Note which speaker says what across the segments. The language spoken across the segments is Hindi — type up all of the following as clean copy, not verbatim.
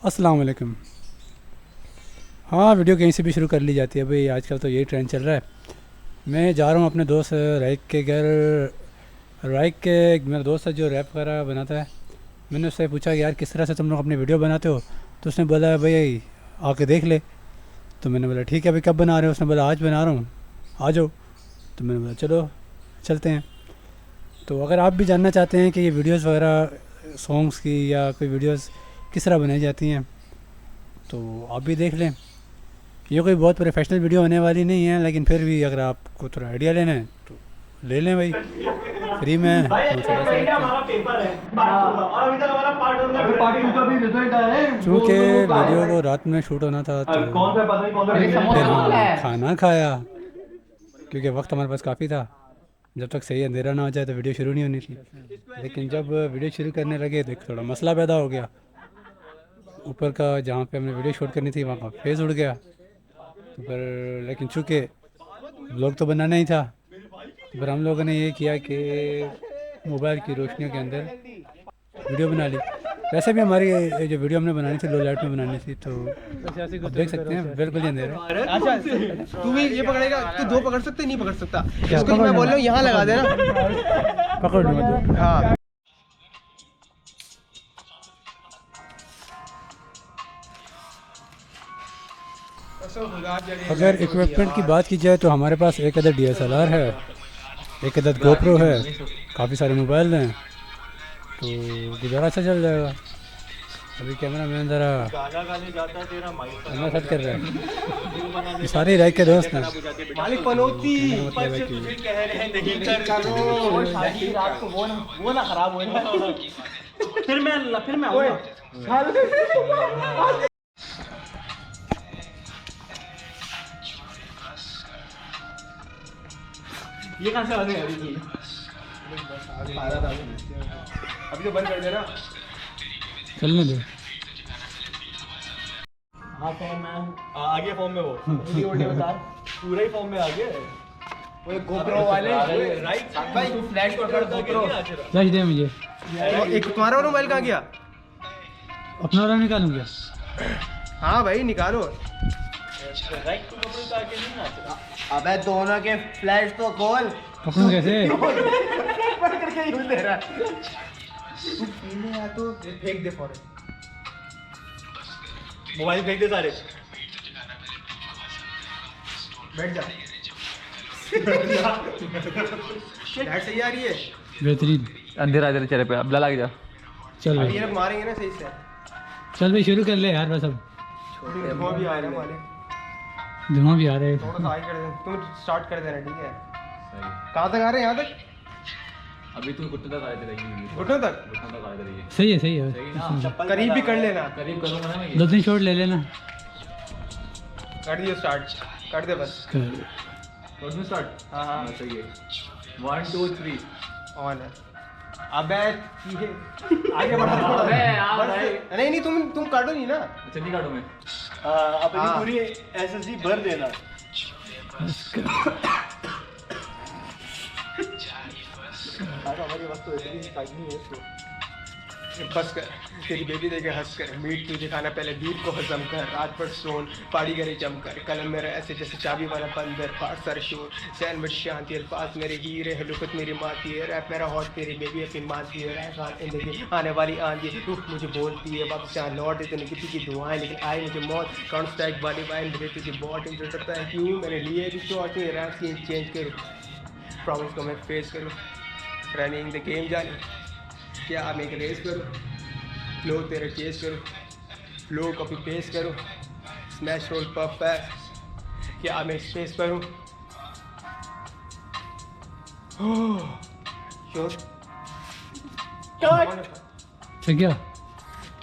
Speaker 1: अस्सलाम वालेकुम। हाँ, वीडियो कहीं से भी शुरू कर ली जाती है भाई, आजकल तो यही ट्रेंड चल रहा है। मैं जा रहा हूँ अपने दोस्त राइक के घर। राइक के एक मेरा दोस्त है जो रैप वगैरह बनाता है। मैंने उससे पूछा कि यार किस तरह से तुम लोग अपनी वीडियो बनाते हो, तो उसने बोला भाई आके देख ले। तो मैंने बोला ठीक है भाई, कब बना रहे हो? उसने बोला आज बना रहा हूँ, आ जाओ। तो मैंने बोला चलो चलते हैं। तो अगर आप भी जानना चाहते हैं कि ये वीडियोज़ वगैरह सॉन्ग्स की या कोई वीडियोज़ किस तरह बनाई जाती हैं, तो आप भी देख लें। ये कोई बहुत प्रोफेशनल वीडियो होने वाली नहीं है, लेकिन फिर भी अगर आपको थोड़ा आइडिया लेना है तो ले लें भाई, फ्री में है,
Speaker 2: भाई
Speaker 1: तो
Speaker 2: एक
Speaker 1: थोड़ा सा
Speaker 2: सेकंड,
Speaker 1: लगता है।
Speaker 2: हमारा पेपर है पार्ट 2 का, और अभी तक हमारा पार्ट 1 का
Speaker 3: पार्टी का भी रिजल्ट है
Speaker 1: चूँकि वीडियो को रात में शूट होना था तो
Speaker 3: कौन सा पता नहीं कौन सा
Speaker 1: फिर
Speaker 3: समोसा
Speaker 1: हम खाना खाया, क्योंकि वक्त हमारे पास काफ़ी था। जब तक सही अंधेरा ना हो जाए तो वीडियो शुरू नहीं होनी थी। लेकिन जब वीडियो शुरू करने लगे तो एक थोड़ा मसला पैदा हो गया। ऊपर का जहाँ पे हमने वीडियो शूट करनी थी वहाँ का फेस उड़ गया। तो फिर लेकिन चूँकि ब्लॉग तो बनाना ही था, तो फिर हम लोगों ने ये किया कि मोबाइल की रोशनियों के अंदर वीडियो बना ली। वैसे भी हमारी ये जो वीडियो हमने बनानी थी लो लाइट में बनानी थी, तो आप देख सकते हैं बिल्कुल ही अंधेरा है।
Speaker 4: अच्छा तू भी ये पकड़ेगा, तू दो पकड़ सकते नहीं पकड़ सकता। इसको मैं बोल रहा हूँ यहाँ लगा देना।
Speaker 1: पकड़ लूँगा दो।
Speaker 4: हाँ
Speaker 1: अगर इक्विपमेंट की बात की जाए तो हमारे पास एक अदद DSLR है, एक अदद GoPro है, काफ़ी सारे मोबाइल हैं, तो गुजारा अच्छा चल जाएगा। अभी कैमरा मैन ज़रा कैमरा सेट कर रहा है। ये सारे राइक के दोस्त हैं।
Speaker 4: मालिक पनौती
Speaker 1: मतलब है कि
Speaker 2: रात को वो ना खराब हो। फिर मैं आऊंगा। ये कहां से आ गए अभी?
Speaker 4: अभी तो बंद कर देना।
Speaker 1: चलने दो।
Speaker 2: हाँ फॉर्म में
Speaker 3: आ गया फॉर्म में वो
Speaker 2: वीडियो बता।
Speaker 3: पूरा ही फॉर्म में आ गया
Speaker 4: वो गोप्रो वाले
Speaker 3: राइट
Speaker 4: भाई फ्लैश पकड़ गोप्रो।
Speaker 1: फ्लैश दे मुझे।
Speaker 4: एक तुम्हारा वाला मोबाइल कहाँ गया?
Speaker 1: अपना वाला निकालूँ क्या?
Speaker 4: हाँ भाई निकालो।
Speaker 3: राइट टू कपड़े का आगे नहीं आता।
Speaker 4: अबे दोनों के फ्लैश तो खोल।
Speaker 1: पकड़ूँ कैसे?
Speaker 4: बंद करके यूं दे रहा है। तू पीने आ तो फेंक दे फौरन।
Speaker 3: मोबाइल फेंक दे सारे।
Speaker 4: बैठ जा। लाइट सही आ रही है।
Speaker 1: बेहतरीन।
Speaker 5: अंधेरा इधर चेहरे पे अब लग जा।
Speaker 1: चल
Speaker 4: अभी
Speaker 1: भाई,
Speaker 4: ये लोग मारेंगे ना सही से।
Speaker 1: चल भाई शुरू कर ले यार, बस अब
Speaker 4: धुआं भी आ रहा है मालिक।
Speaker 1: धुआं भी आ रहा है।
Speaker 4: थोड़ा सा आगे कर दे, तुम स्टार्ट कर देना ठीक है। कहाँ तक आ रहे हैं? यहाँ तक
Speaker 5: अभी तू घुटने तक आए थे रहेगी
Speaker 4: घुटनों तक।
Speaker 5: घुटने तक आए थे रहिए
Speaker 1: सही है सही है।
Speaker 4: करीब भी कर लेना।
Speaker 5: करीब करूंगा ना मैं ये।
Speaker 1: 2-3 शॉट ले लेना।
Speaker 4: कर दियो स्टार्ट, कर दे बस।
Speaker 5: कर दूं स्टार्ट?
Speaker 4: हाँ हाँ
Speaker 5: सही है 1 2 3
Speaker 4: ऑन है। अबे ये आगे बढ़ा थोड़ा।
Speaker 5: अबे यार
Speaker 4: बस।
Speaker 5: भाई।
Speaker 4: नहीं नहीं तुम काटो नहीं ना।
Speaker 5: अच्छा नहीं काटू मैं।
Speaker 3: अपनी
Speaker 4: हाँ।
Speaker 3: पूरी एसएसडी भर देना। हमारी वस्तु ऐसी काटनी है इसको।
Speaker 4: बस कर, तेरी बेबी देखे हंस कर, मीट तुझे खाना पहले बीट को हजम कर, रात भर सोन पाड़ी करे जम कर, कलम मेरा ऐसे जैसे चाबी वाला बंदर, पास सर शोर सैंडविच शांति, अल्फाज मेरे हीरे है, लुकत मेरी माती है, रैप मेरा हॉट तेरी बेबी अपनी मानती है, रैप हाथ जिंदगी आने वाली आंधी रुख मुझे बोलती है, वापस यहाँ लौट देते नहीं किसी की दुआएं, लेकिन आई मुझे मौत काउंट स्ट्राइक वाली वाइन मेरे तुझे बहुत इंटरेस्ट करता है क्यों मैंने लिए भी शॉट में रैप सीन चेंज करूँ, प्रॉब्लम्स को मैं फेस करूँ, रनिंग द गेम जाने क्या मैं एक रेस करूँ, फ्लो तेरा चेस करूँ, फ्लो कॉपी पेस्ट करूँ, स्मैश रोल पफ पैस क्या मैं स्पेस करूँ, शोर
Speaker 1: ठीक है।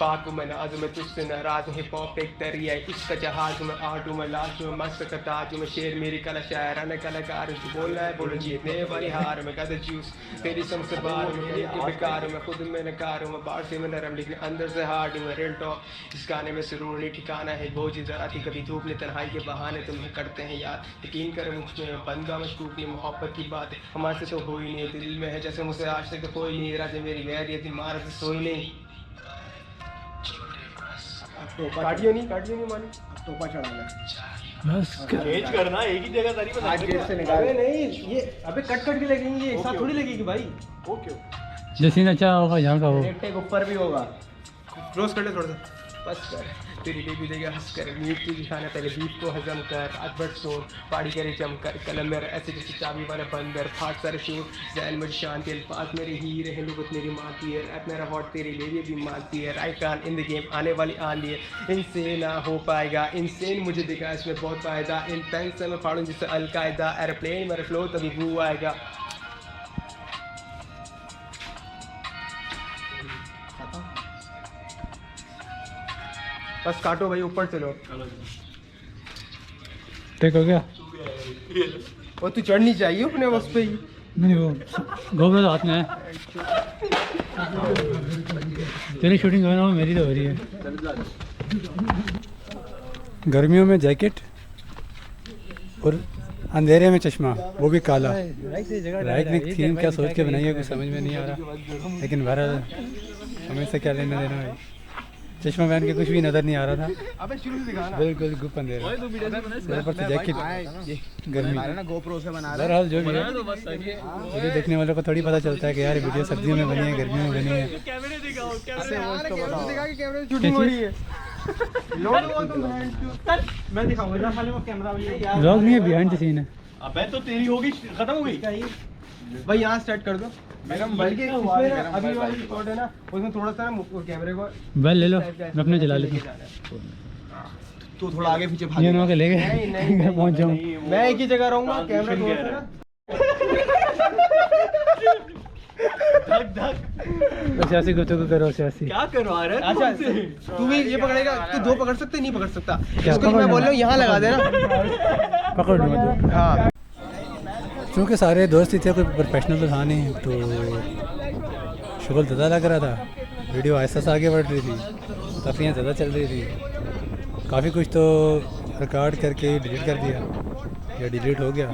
Speaker 4: पाक मैं नाज में तुझसे नाराज हूँ, हिप हॉप एक दरिया है इसका जहाज में आट हूँ मैं लाश हूँ मस्त का ताज हूँ मैं शेर मेरी कला शायराना कलाकार हूँ तू बोलना है बोलो जीतने वाली हार में गद जूस तेरी समझ से बाहर में कहीं की बेकार हूँ मैं खुद में नकार हूँ मैं बाहर से मैं नरम लेकिन अंदर से हार्ड हूँ मैं रियल टॉक इस गाने में जरूर नहीं ठिकाना है बोझ जरा थी कभी धूप ने तन्हाई के बहाने तुम्हें करते हैं याद यकीन कर मुझ में बंदा मशकूक नहीं मोहब्बत की बात हमारे से तो हो ही नहीं दिल में है जैसे मुझसे आज तक तो कोई नहीं राजे मेरी गैर ये इमारत सोई नहीं काटियो नहीं मानी
Speaker 3: टोपा चढ़ा ले
Speaker 1: बस
Speaker 2: चेंज करना एक ही जगह सारी बता
Speaker 3: आज गेट से निकाल
Speaker 4: अबे नहीं ये अबे कट के लगेंगे एक साथ थोड़ी लगेगी भाई
Speaker 3: ओके
Speaker 1: जो सीन अच्छा होगा यहाँ का वो
Speaker 3: टेक ऊपर भी होगा
Speaker 4: क्लोज कर ले थोड़ा सा बस कर तेरी बेबी देगा हंस कर मीट तुझे खाना पहले बीफ को हजम कर रात भर सोन पाड़ी करे जम कर कलम मेरा ऐसे जैसे चाबी वाला बंदर फाट सारे शोर जैन मेरी शांति अल्फाज मेरे हीरे हैं लुगत मेरी माती है रैप मेरा हॉट तेरी बेबी भी मानती है राइट कान इन द गेम आने वाली आंधी है इनसे ना हो पाएगा इनसेन मुझे दिखा इसमें बहुत फायदा इन पेन से मैं फाड़ूं जिससे अलकायदा एरोप्लेन मेरा फ्लो तभी व्यू आएगा बस काटो भाई ऊपर चलो
Speaker 1: ठीक हो गया
Speaker 4: वो तू चढ़नी चाहिए अपने उस पे ही
Speaker 1: नहीं वो गोबर तो हाथ में है तेरी शूटिंग हो ना हो मेरी तो हो रही है गर्मियों में जैकेट और अंधेरे में चश्मा वो भी काला राइट ने थीम क्या सोच के बनाई है कुछ समझ में नहीं आ रहा लेकिन बहरहाल हमें से क्या लेना देना भाई चश्मा पहन के कुछ भी नजर नहीं आ रहा था
Speaker 4: अबे शुरू से दिखाना
Speaker 1: बिल्कुल गुप अंधेरा ऊपर से जैकेट गर्मी
Speaker 3: ना गोप्रो से बना
Speaker 1: बहरहाल जो भी है वीडियो देखने वालों को थोड़ी पता चलता है कि यार वीडियो सर्दियों में बनी है गर्मियों में बनी है
Speaker 4: शूटिंग हो रही है लोड हुआ तुम मैं दिखाऊंगा खाली वो कैमरा वाली
Speaker 1: व्लॉग नहीं है बिहाइंड द सीन है
Speaker 2: अबे तो तेरी होगी खत्म हो गई
Speaker 4: भाई यहाँ स्टार्ट कर दो बल्कि इसमें ना अभी वाली रिकॉर्ड है ना उसमें थोड़ा सा ना कैमरे को
Speaker 1: बैल ले लो मैं अपने चला लेता हूँ
Speaker 3: तू थोड़ा आगे पीछे भाग
Speaker 1: ये ना के ले गए
Speaker 4: नहीं
Speaker 1: घर पहुंच जाऊँ
Speaker 4: मैं एक ही जगह रहूंगा कैमरा थोड़ा सा ना
Speaker 1: सियासी गुफ्तगू करो सियासी
Speaker 2: क्या करवा रहा है
Speaker 4: अच्छा तू भी ये पकड़ेगा तू दो पकड़ सकते नहीं पकड़ सकता
Speaker 1: क्या
Speaker 4: इसको मैं बोल रहा हूँ यहाँ लगा देना
Speaker 1: पकड़ लूँगा तो
Speaker 4: हाँ
Speaker 1: क्योंकि सारे दोस्त ही थे कोई प्रोफेशनल तो था नहीं तो शुगल ज़्यादा लग रहा था वीडियो आहिस्ता से आगे बढ़ रही थी तफरियाँ ज़्यादा चल रही थी काफ़ी कुछ तो रिकॉर्ड करके डिलीट कर दिया या डिलीट हो गया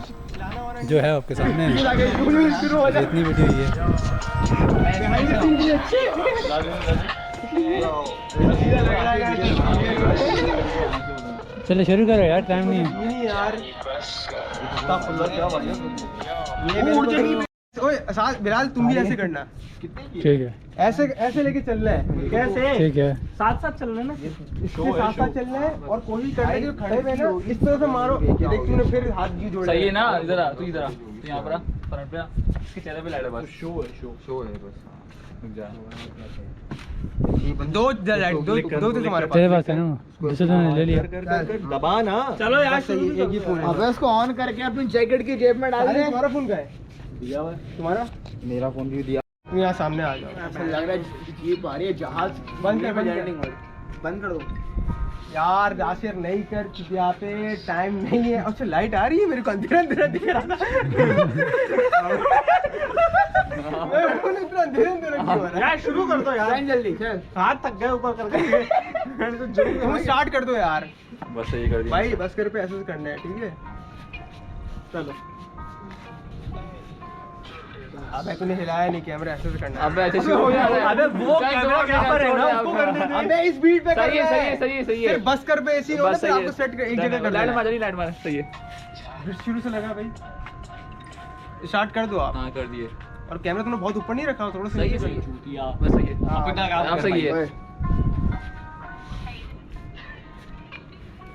Speaker 1: जो है आपके सामने इतनी वीडियो ही है चलो शुरू करो यार टाइम नहीं है
Speaker 4: यार बिलाल तुम भी ऐसे करना
Speaker 1: ठीक है
Speaker 4: ऐसे ऐसे लेके चलना है कैसे
Speaker 1: ठीक है
Speaker 2: साथ साथ चलना ना
Speaker 4: इसके साथ साथ चलना है और कोशिश करना है कि खड़े हुए ना इस तरह से मारो देख तूने फिर हाथ भी जोड़े
Speaker 5: सही है ना इधर आ तू इधर आ तू यहाँ पर आ फ्रंट पे आ इसके चेहरे पे लाइट है बस शो है बस रुक जा
Speaker 4: दो तुम्हारे
Speaker 1: तेरे पास है ना दूसरे तो ले लिया
Speaker 2: दबा ना
Speaker 4: चलो यार सही एक ही फोन है
Speaker 3: अबे इसको ऑन करके अपनी जैकेट की जेब में डाल दे
Speaker 4: तुम्हारा फोन का है
Speaker 2: दिया हुआ है
Speaker 4: तुम्हारा
Speaker 3: मेरा फोन भी दिया
Speaker 4: तुम यहाँ सामने आ जाओ
Speaker 3: ऐसा लग रहा है जीप आ रही है जहाज
Speaker 4: बंद कर
Speaker 3: बंद कर दो
Speaker 4: यार जासिर नहीं कर यहाँ पे टाइम नहीं है अच्छा लाइट आ रही है मेरे को अंधेरा अंधेरा दिख रहा था मैं फोन इतना अंधेरा अंधेरा क्यों हो रहा है
Speaker 2: यार शुरू कर दो यार
Speaker 3: जल्दी चल
Speaker 2: हाथ थक गए ऊपर करके
Speaker 4: तुम स्टार्ट कर दो यार
Speaker 5: बस सही कर दिया
Speaker 4: भाई बस कर पे ऐसे करना है ठीक है चलो अबे तूने हिलाया नहीं कैमरा ऐसे से करना है
Speaker 5: अबे ऐसे शुरू हो जा रहा है
Speaker 2: अबे वो कैमरा क्या पर है ना उसको करने दे
Speaker 4: अबे इस बीट पे
Speaker 5: सही है
Speaker 4: करना
Speaker 5: सही है सही है
Speaker 4: फिर बस कर पे ऐसी हो ना
Speaker 5: बस
Speaker 4: फिर
Speaker 5: सही
Speaker 4: आपको
Speaker 5: है
Speaker 4: सेट एक जगह कर
Speaker 5: लाइट
Speaker 4: देना
Speaker 5: मार जल्दी लाइट मार सही है
Speaker 4: फिर शुरू से लगा भाई स्टार्ट कर दो आप
Speaker 5: हाँ कर दिए
Speaker 4: और कैमरा तुमने बहुत ऊपर नहीं रखा थोड़ा सा
Speaker 5: सही है
Speaker 4: नीचे
Speaker 5: सही है
Speaker 2: चूतिया
Speaker 5: बस सही है
Speaker 2: आप
Speaker 5: सही है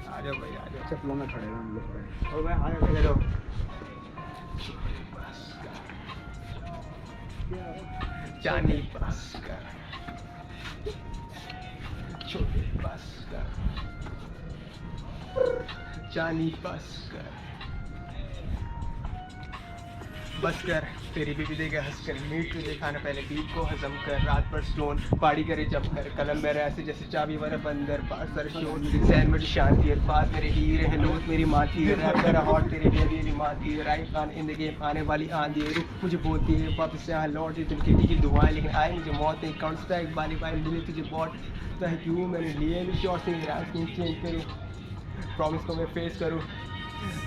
Speaker 4: आ जाओ भाई आ जाओ
Speaker 3: चप्पलों में खड़े हैं हम लोग
Speaker 4: और भाई हाथ ऐसे करो जानी बस कर छोटे बस कर जानी बस कर तेरी बीबी देगा हंस कर मीट तुझे खाना पहले बीफ को हजम कर रात भर स्टोन पाड़ी करे जब कर कलम मेरा ऐसे जैसे चाबी वाला बंदर पास सर शोर सैन मेरी शांति अल्फाज मेरे हीरे हैं लोग मेरी माथी है रैप मेरा हॉट तेरी मेरी माथी है राइट कान इन द गेम आने वाली आंधी है रुक मुझे बोलती है वापस से यहाँ लौट तुम किसी की दुआएं लेकिन आई मुझे मौत नहीं काउंट स्ट्राइक बाली बाई मिले तुझे बॉट थैंक यू मैंने लिए भी शॉर्ट से चेंज करूँ प्रॉमिस को मैं फेस करूँ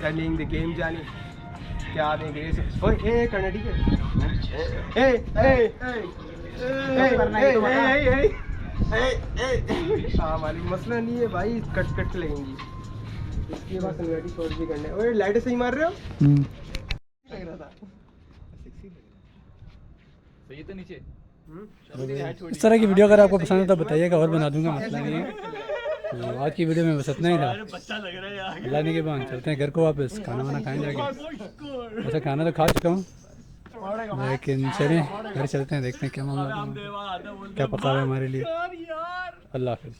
Speaker 4: रनिंग द गेम जानी क्या देंगे ओए ए करना ठीक है ए ए ए हाँ मालिक मसला नहीं है भाई, कट कट के लगेंगी। इसके बाद कन्वर्टिंग कोर्स भी करने। ओए लाइट सही मार रहे हो? लग रहा था।
Speaker 5: सही है तो नीचे
Speaker 1: इस तरह की वीडियो अगर आपको पसंद है तो बताइएगा, और बना दूंगा, मसला नहीं है। तो आज की वीडियो में बस इतना ही था। अल्लाह ने के बाद चलते हैं घर को वापस, खाना वाना खाएं जाके। वैसे खाना तो खा चुका हूँ, लेकिन चलें घर चलते हैं, देखते हैं क्या मामला है, क्या पका है हमारे लिए। अल्लाह हाफिज़।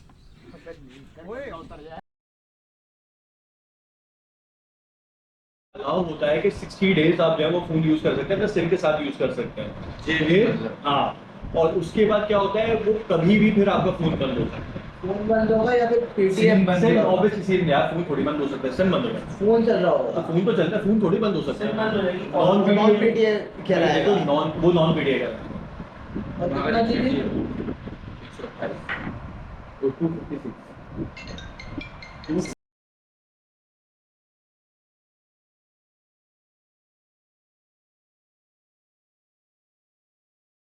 Speaker 3: अलाउ होता है कि 60 डेज आप जो है वो फोन यूज कर सकते हैं, अपने सिम के साथ यूज कर सकते हैं। फिर हाँ, और उसके बाद क्या होता है, वो कभी भी फिर आपका फोन बंद हो सकता है।
Speaker 2: फोन बंद होगा या फिर पेटीएम बंद
Speaker 3: सिम
Speaker 2: होगा?
Speaker 3: ऑब्वियसली सिम यार, फोन थोड़ी बंद हो सकता है, सिम बंद होगा।
Speaker 2: फोन चल रहा
Speaker 3: तो
Speaker 2: होगा,
Speaker 3: फोन तो चलता है, फोन थोड़ी बंद हो सकता है।
Speaker 2: सिम बंद हो जाएगी।
Speaker 3: नॉन
Speaker 2: पीटीएम क्या रहेगा?
Speaker 3: वो नॉन पीडीए का
Speaker 2: और कितना जीबी?
Speaker 3: 256